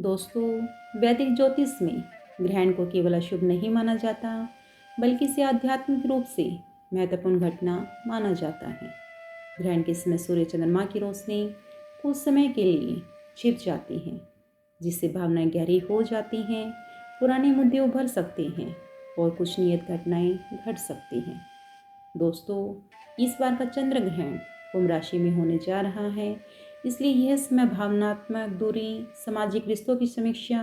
दोस्तों, वैदिक ज्योतिष में ग्रहण को केवल अशुभ नहीं माना जाता, बल्कि इसे आध्यात्मिक रूप से महत्वपूर्ण घटना माना जाता है। ग्रहण के समय सूर्य चंद्रमा की रोशनी कुछ समय के लिए छिप जाती है, जिससे भावनाएं गहरी हो जाती हैं, पुराने मुद्दे उभर सकते हैं और कुछ नियत घटनाएं घट सकती हैं। दोस्तों, इस बार का चंद्र ग्रहण कुंभ राशि में होने जा रहा है, इसलिए यह समय भावनात्मक दूरी, सामाजिक रिश्तों की समीक्षा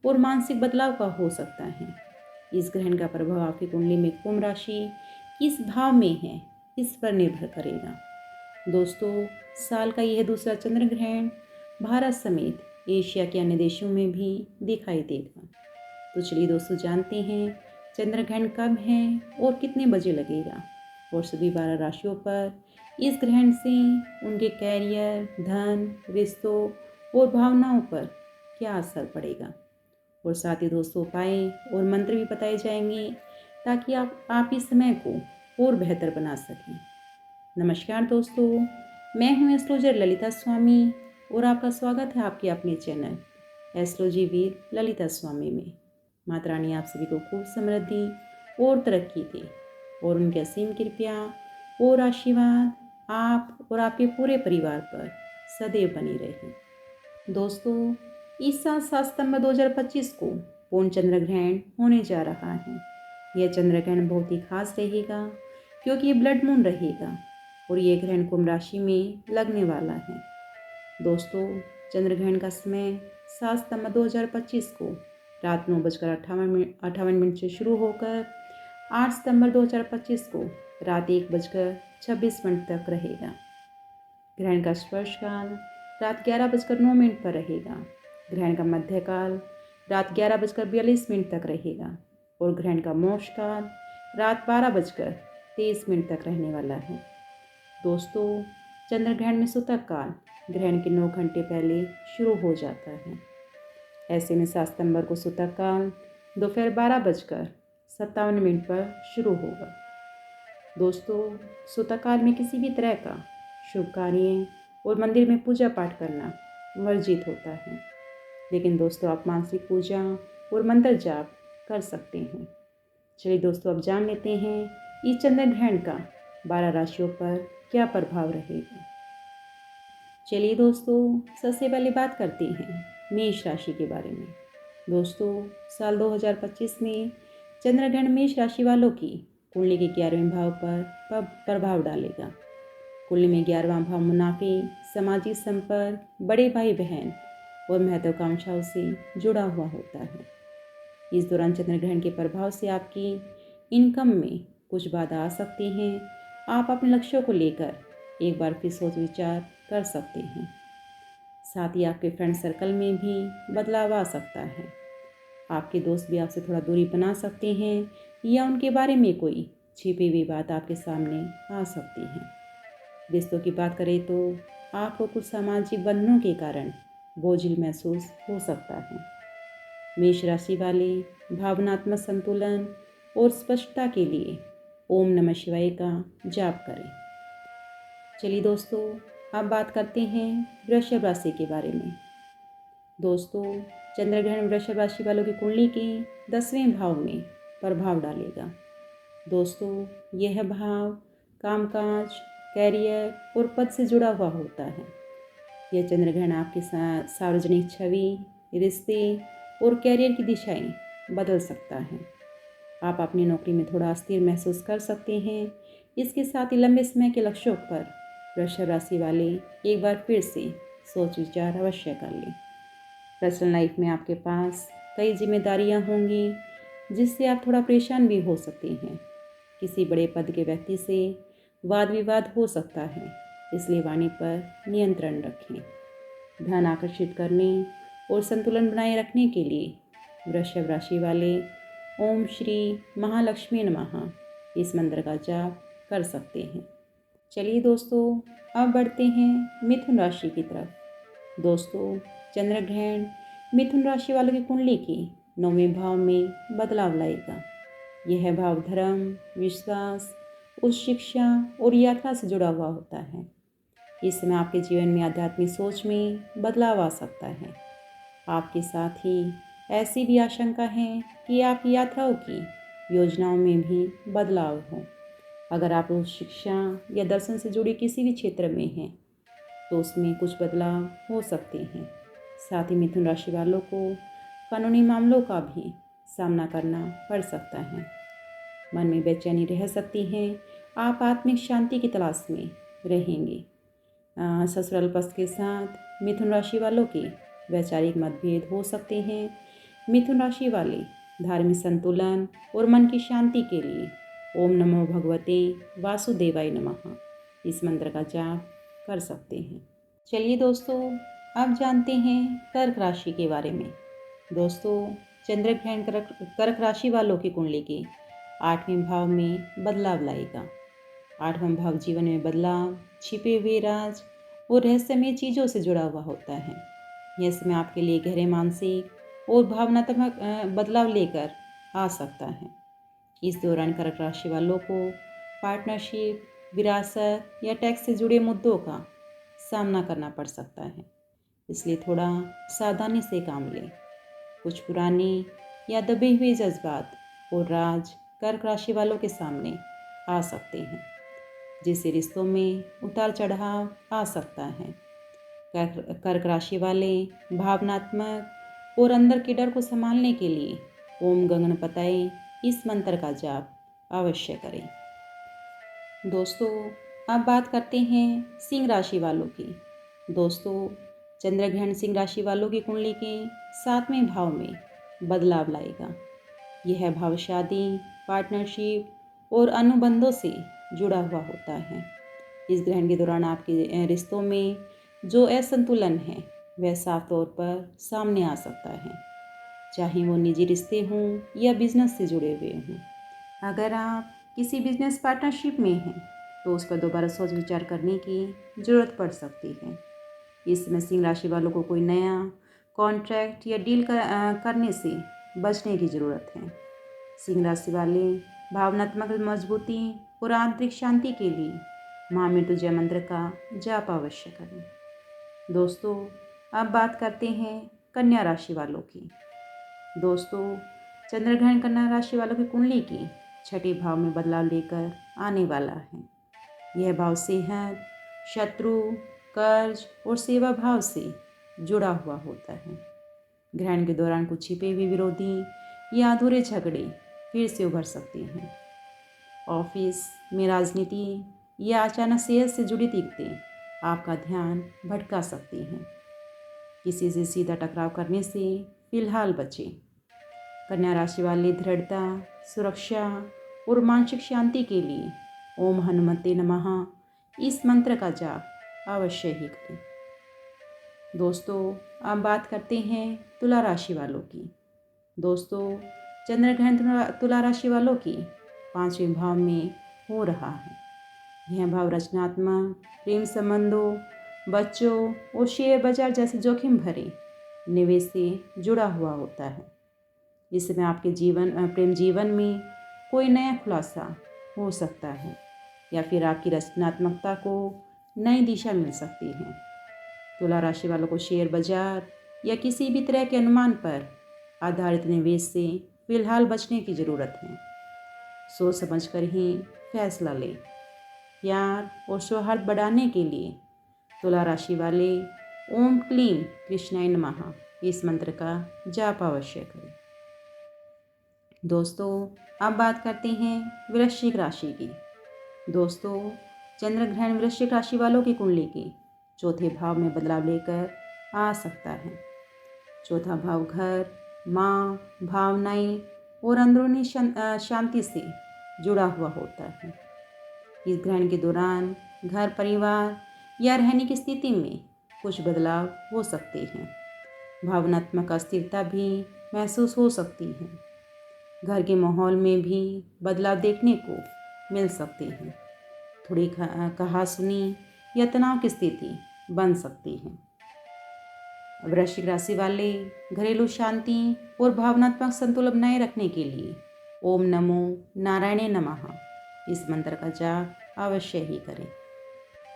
और मानसिक बदलाव का हो सकता है। इस ग्रहण का प्रभाव आपकी कुंडली में कुंभ राशि किस भाव में है, इस पर निर्भर करेगा। दोस्तों, साल का यह दूसरा चंद्र ग्रहण भारत समेत एशिया के अन्य देशों में भी दिखाई देगा। तो चलिए दोस्तों, जानते हैं चंद्र ग्रहण कब है और कितने बजे लगेगा, और सभी 12 राशियों पर इस ग्रहण से उनके कैरियर, धन, रिश्तों और भावनाओं पर क्या असर पड़ेगा। और साथ ही दोस्तों, उपाय और मंत्र भी बताए जाएंगे, ताकि आप इस समय को और बेहतर बना सकें। नमस्कार दोस्तों, मैं हूं एस्ट्रोलॉजर ललिता स्वामी और आपका स्वागत है आपके अपने चैनल एस्ट्रोलॉजी विद ललिता स्वामी में। माता रानी आप सभी को खूब समृद्धि और तरक्की दे और उनकी असीम कृपा और आशीर्वाद आप और आपके पूरे परिवार पर सदैव बनी रहे। दोस्तों, इस साल 7 सितंबर 2025 को पूर्ण चंद्र ग्रहण होने जा रहा है। यह चंद्र ग्रहण बहुत ही खास रहेगा, क्योंकि ये ब्लड मून रहेगा और ये ग्रहण कुंभ राशि में लगने वाला है। दोस्तों, चंद्र ग्रहण का समय 7 सितंबर 2025 को रात 9:58 से शुरू होकर 8 सितंबर 2025 को रात 1:26 तक रहेगा। ग्रहण का स्पर्श काल रात 11:09 पर रहेगा। ग्रहण का मध्यकाल रात 11:42 तक रहेगा और ग्रहण का मोक्ष काल रात 12:23 तक रहने वाला है। दोस्तों, चंद्र ग्रहण में सूतक काल ग्रहण के 9 घंटे पहले शुरू हो जाता है। ऐसे में 7 सितंबर को सूतक काल दोपहर 12:57 पर शुरू होगा। दोस्तों, सूतक काल में किसी भी तरह का शुभ कार्य और मंदिर में पूजा पाठ करना वर्जित होता है, लेकिन दोस्तों आप मानसिक पूजा और मंत्र जाप कर सकते हैं। चलिए दोस्तों, अब जान लेते हैं इस चंद्र ग्रहण का 12 राशियों पर क्या प्रभाव रहेगा। चलिए दोस्तों, सबसे पहले बात करते हैं मेष राशि के बारे में। दोस्तों, साल 2025 में चंद्र ग्रहण मेष राशि वालों की कुंडली के 11वें भाव पर प्रभाव डालेगा। कुंडली में 11वां भाव मुनाफे, सामाजिक संपर्क, बड़े भाई बहन और महत्वाकांक्षाओं से जुड़ा हुआ होता है। इस दौरान चंद्र ग्रहण के प्रभाव से आपकी इनकम में कुछ बाधा आ सकती हैं। आप अपने लक्ष्यों को लेकर एक बार फिर सोच विचार कर सकते हैं। साथ ही आपके फ्रेंड सर्कल में भी बदलाव आ सकता है। आपके दोस्त भी आपसे थोड़ा दूरी बना सकते हैं या उनके बारे में कोई छिपी हुई बात आपके सामने आ सकती है। रिश्तों की बात करें तो आपको कुछ सामाजिक बंधनों के कारण बोझिल महसूस हो सकता है। मेष राशि वाले भावनात्मक संतुलन और स्पष्टता के लिए ओम नमः शिवाय का जाप करें। चलिए दोस्तों, अब बात करते हैं वृषभ राशि के बारे में। दोस्तों, चंद्र ग्रहण वृषभ राशि वालों की कुंडली के 10वें भाव में प्रभाव डालेगा। दोस्तों, यह भाव कामकाज, कैरियर और पद से जुड़ा हुआ होता है। यह चंद्र ग्रहण आपके सार्वजनिक छवि, रिश्ते और कैरियर की दिशाएं बदल सकता है। आप अपनी नौकरी में थोड़ा अस्थिर महसूस कर सकते हैं। इसके साथ ही लंबे समय के लक्ष्यों पर वृषभ राशि वाले एक बार फिर से सोच विचार अवश्य कर लें। पर्सनल लाइफ में आपके पास कई जिम्मेदारियां होंगी, जिससे आप थोड़ा परेशान भी हो सकते हैं। किसी बड़े पद के व्यक्ति से वाद विवाद हो सकता है, इसलिए वाणी पर नियंत्रण रखें। धन आकर्षित करने और संतुलन बनाए रखने के लिए वृषभ राशि वाले ओम श्री महालक्ष्मी नमः इस मंत्र का जाप कर सकते हैं। चलिए दोस्तों, अब बढ़ते हैं मिथुन राशि की तरफ। दोस्तों, चंद्र ग्रहण मिथुन राशि वालों की कुंडली के 9वें भाव में बदलाव लाएगा। यह भाव धर्म, विश्वास, उच्च शिक्षा और यात्रा से जुड़ा हुआ होता है। इस समय आपके जीवन में आध्यात्मिक सोच में बदलाव आ सकता है। आपके साथ ही ऐसी भी आशंका है कि आपकी यात्राओं की योजनाओं में भी बदलाव हो। अगर आप उस शिक्षा या दर्शन से जुड़े किसी भी क्षेत्र में हैं तो उसमें कुछ बदलाव हो सकते हैं। साथ ही मिथुन राशि वालों को कानूनी मामलों का भी सामना करना पड़ सकता है। मन में बेचैनी रह सकती है। आप आत्मिक शांति की तलाश में रहेंगे। ससुराल पक्ष के साथ मिथुन राशि वालों के वैचारिक मतभेद हो सकते हैं। मिथुन राशि वाले धार्मिक संतुलन और मन की शांति के लिए ओम नमो भगवते वासुदेवाय नमः इस मंत्र का जाप कर सकते हैं। चलिए दोस्तों, अब जानते हैं कर्क राशि के बारे में। दोस्तों, चंद्र ग्रहण कर्क राशि वालों की कुंडली के 8वें भाव में बदलाव लाएगा। 8वां भाव जीवन में बदलाव, छिपे हुए राज और रहस्यमय चीज़ों से जुड़ा हुआ होता है। यह समय आपके लिए गहरे मानसिक और भावनात्मक बदलाव लेकर आ सकता है। इस दौरान कर्क राशि वालों को पार्टनरशिप, विरासत या टैक्स से जुड़े मुद्दों का सामना करना पड़ सकता है, इसलिए थोड़ा सावधानी से काम लें। कुछ पुराने या दबे हुए जज्बात और राज कर्क राशि वालों के सामने आ सकते हैं, जिससे रिश्तों में उतार चढ़ाव आ सकता है। कर्क राशि वाले भावनात्मक और अंदर के डर को संभालने के लिए ओम गगनपतये इस मंत्र का जाप अवश्य करें। दोस्तों, अब बात करते हैं सिंह राशि वालों की। दोस्तों, चंद्र ग्रहण सिंह राशि वालों की कुंडली के 7वें भाव में बदलाव लाएगा। यह भाव शादी, पार्टनरशिप और अनुबंधों से जुड़ा हुआ होता है। इस ग्रहण के दौरान आपके रिश्तों में जो असंतुलन है वह साफ तौर पर सामने आ सकता है, चाहे वो निजी रिश्ते हों या बिजनेस से जुड़े हुए हों। अगर आप किसी बिजनेस पार्टनरशिप में हैं तो उस पर दोबारा सोच विचार करने की ज़रूरत पड़ सकती है। इस समय सिंह राशि वालों को कोई नया कॉन्ट्रैक्ट या डील करने से बचने की ज़रूरत है। सिंह राशि वाले भावनात्मक मजबूती और आंतरिक शांति के लिए महामृत्युंजय मंत्र का जाप अवश्य करें। दोस्तों, अब बात करते हैं कन्या राशि वालों की। दोस्तों, चंद्र ग्रहण कन्या राशि वालों की कुंडली की 6ठे भाव में बदलाव लेकर आने वाला है। यह भाव सेहत, शत्रु, कर्ज और सेवा भाव से जुड़ा हुआ होता है। ग्रहण के दौरान कुछ छिपे हुए विरोधी या अधूरे झगड़े फिर से उभर सकते हैं। ऑफिस में राजनीति या अचानक सेहत से जुड़ी दिक्कतें आपका ध्यान भटका सकती हैं। किसी से सीधा टकराव करने से फिलहाल बचें। कन्या राशि वाले दृढ़ता, सुरक्षा और मानसिक शांति के लिए ओम हनुमते नमः इस मंत्र का जाप अवश्य ही करें। दोस्तों, अब बात करते हैं तुला राशि वालों की। दोस्तों, चंद्र ग्रहण तुला राशि वालों की 5वें भाव में हो रहा है। यह भाव रचनात्मक, प्रेम संबंधों, बच्चों और शेयर बाजार जैसे जोखिम भरे निवेश से जुड़ा हुआ होता है। इस समय आपके प्रेम जीवन में कोई नया खुलासा हो सकता है या फिर आपकी रचनात्मकता को नई दिशा मिल सकती है। तुला राशि वालों को शेयर बाजार या किसी भी तरह के अनुमान पर आधारित निवेश से फिलहाल बचने की ज़रूरत है। सोच समझकर ही फैसला लें। प्यार और सौहार्द बढ़ाने के लिए तुला राशि वाले ओम क्लीम कृष्णाय नमः इस मंत्र का जाप अवश्य करें। दोस्तों, अब बात करते हैं वृश्चिक राशि की। दोस्तों, चंद्र ग्रहण वृश्चिक राशि वालों की कुंडली के 4थे भाव में बदलाव लेकर आ सकता है। 4था भाव घर, माँ, भावनाएं और अंदरूनी शांति से जुड़ा हुआ होता है। इस ग्रहण के दौरान घर, परिवार या रहने की स्थिति में कुछ बदलाव हो सकते हैं। भावनात्मक अस्थिरता भी महसूस हो सकती है। घर के माहौल में भी बदलाव देखने को मिल सकते हैं। थोड़ी कहासुनी या तनाव की स्थिति बन सकती है। वृश्चिक राशि वाले घरेलू शांति और भावनात्मक संतुलन बनाए रखने के लिए ओम नमो नारायणे नमः इस मंत्र का जाप अवश्य ही करें।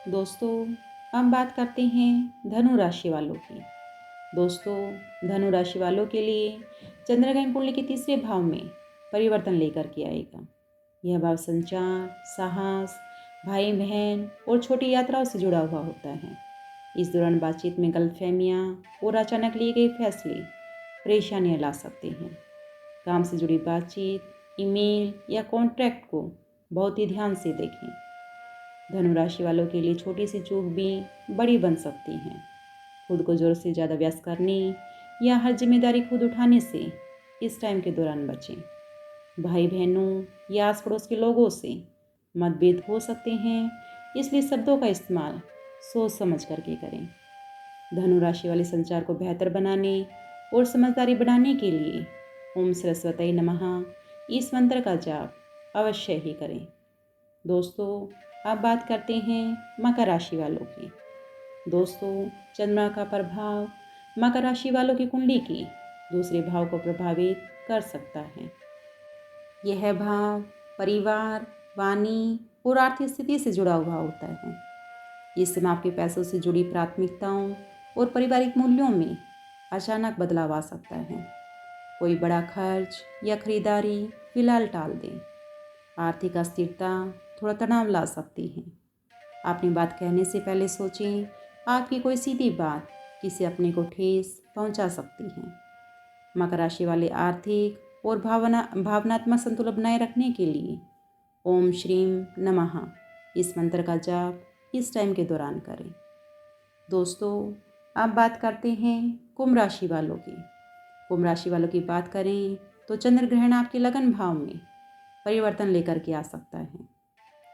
दोस्तों, अब बात करते हैं धनु राशि वालों की। दोस्तों, धनु राशि वालों के लिए चंद्रग्रहण कुंडली के तीसरे भाव में परिवर्तन लेकर के आएगा। यह भाव संचार, साहस, भाई बहन और छोटी यात्राओं से जुड़ा हुआ होता है। इस दौरान बातचीत में गलतफहमियां और अचानक लिए गए फैसले परेशानियां ला सकते हैं। काम से जुड़ी बातचीत, ईमेल या कॉन्ट्रैक्ट को बहुत ही ध्यान से देखें। धनु राशि वालों के लिए छोटी सी चूक भी बड़ी बन सकती है। खुद को ज़रूरत से ज़्यादा व्यस्त करने या हर जिम्मेदारी खुद उठाने से इस टाइम के दौरान बचें। भाई बहनों या आस पड़ोस के लोगों से मतभेद हो सकते हैं, इसलिए शब्दों का इस्तेमाल सोच समझ करके करें। धनु राशि वाले संचार को बेहतर बनाने और समझदारी बढ़ाने के लिए ओम सरस्वती नमः इस मंत्र का जाप अवश्य ही करें। दोस्तों, अब बात करते हैं मकर राशि वालों की। दोस्तों, चंद्रमा का प्रभाव मकर राशि वालों की कुंडली की दूसरे भाव को प्रभावित कर सकता है। यह भाव परिवार, वाणी और आर्थिक स्थिति से जुड़ा हुआ होता है। इस समय आपके पैसों से जुड़ी प्राथमिकताओं और पारिवारिक मूल्यों में अचानक बदलाव आ सकता है। कोई बड़ा खर्च या खरीदारी फिलहाल टाल दें। आर्थिक अस्थिरता थोड़ा तनाव ला सकती है। अपनी बात कहने से पहले सोचें, आपकी कोई सीधी बात किसी अपने को ठेस पहुंचा सकती है। मकर राशि वाले आर्थिक और भावनात्मक संतुलन बनाए रखने के लिए ओम श्रीम नमः इस मंत्र का जाप इस टाइम के दौरान करें। दोस्तों, अब बात करते हैं कुंभ राशि वालों की। कुंभ राशि वालों की बात करें तो चंद्र ग्रहण आपके लगन भाव में परिवर्तन लेकर के आ सकता है।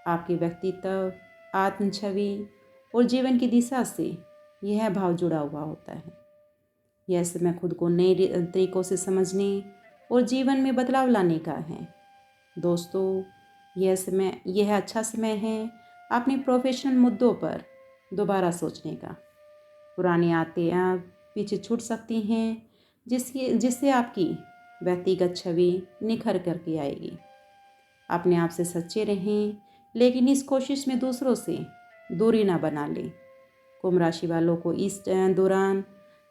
आपके व्यक्तित्व, आत्म छवि और जीवन की दिशा से यह भाव जुड़ा हुआ होता है। यह समय खुद को नए तरीकों से समझने और जीवन में बदलाव लाने का है। दोस्तों, यह अच्छा समय है अपने प्रोफेशनल मुद्दों पर दोबारा सोचने का। पुरानी आदतें अब पीछे छूट सकती हैं, जिससे आपकी व्यक्तिगत छवि निखर करके आएगी। अपने आप से सच्चे रहें, लेकिन इस कोशिश में दूसरों से दूरी ना बना लें। कुंभ राशि वालों को इस दौरान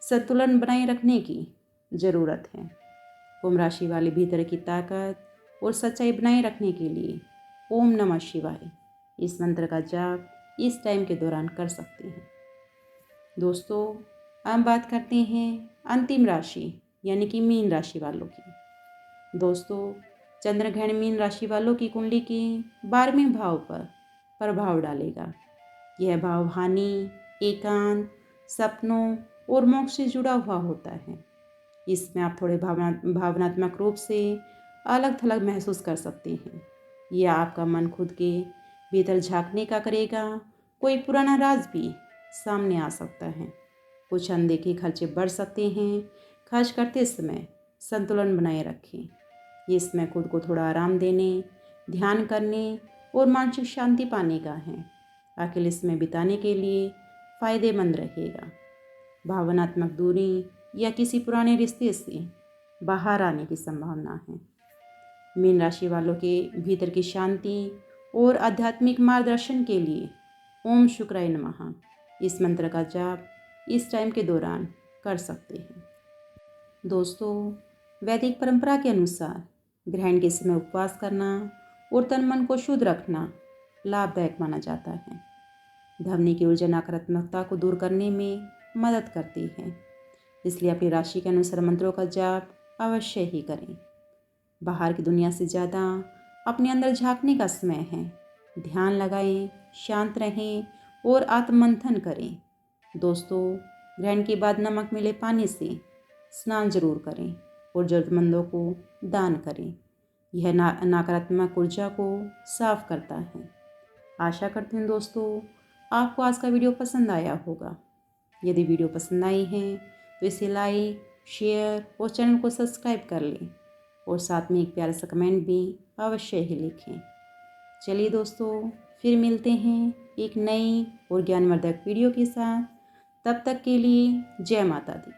संतुलन बनाए रखने की ज़रूरत है। कुंभ राशि वाले भीतर की ताकत और सच्चाई बनाए रखने के लिए ओम नमः शिवाय इस मंत्र का जाप इस टाइम के दौरान कर सकते हैं। दोस्तों, अब बात करते हैं अंतिम राशि यानी कि मीन राशि वालों की। दोस्तों, चंद्र ग्रहण मीन राशि वालों की कुंडली के 12वें भाव पर प्रभाव डालेगा। यह भाव हानि, एकांत, सपनों और मोक्ष से जुड़ा हुआ होता है। इसमें आप थोड़े भावनात्मक रूप से अलग थलग महसूस कर सकते हैं। यह आपका मन खुद के भीतर झांकने का करेगा। कोई पुराना राज भी सामने आ सकता है। कुछ अनदेखे खर्चे बढ़ सकते हैं। खर्च करते समय संतुलन बनाए रखें। ये समय खुद को थोड़ा आराम देने, ध्यान करने और मानसिक शांति पाने का है। अकेले समय बिताने के लिए फ़ायदेमंद रहेगा। भावनात्मक दूरी या किसी पुराने रिश्ते से बाहर आने की संभावना है। मीन राशि वालों के भीतर की शांति और आध्यात्मिक मार्गदर्शन के लिए ओम शुक्राय नमः इस मंत्र का जाप इस टाइम के दौरान कर सकते हैं। दोस्तों, वैदिक परंपरा के अनुसार ग्रहण के समय उपवास करना और तन मन को शुद्ध रखना लाभदायक माना जाता है। ध्वनि की ऊर्जा नकारात्मकता को दूर करने में मदद करती है। इसलिए अपनी राशि के अनुसार मंत्रों का जाप अवश्य ही करें। बाहर की दुनिया से ज़्यादा अपने अंदर झांकने का समय है। ध्यान लगाएं, शांत रहें और आत्ममंथन करें। दोस्तों, ग्रहण के बाद नमक मिले पानी से स्नान जरूर करें और ज़रूरतमंदों को दान करें। यह नकारात्मक ऊर्जा को साफ करता है। आशा करती हूँ दोस्तों, आपको आज का वीडियो पसंद आया होगा। यदि वीडियो पसंद आई है तो इसे लाइक, शेयर और चैनल को सब्सक्राइब कर लें और साथ में एक प्यारा सा कमेंट भी अवश्य ही लिखें। चलिए दोस्तों, फिर मिलते हैं एक नई और ज्ञानवर्धक वीडियो के साथ। तब तक के लिए जय माता दी।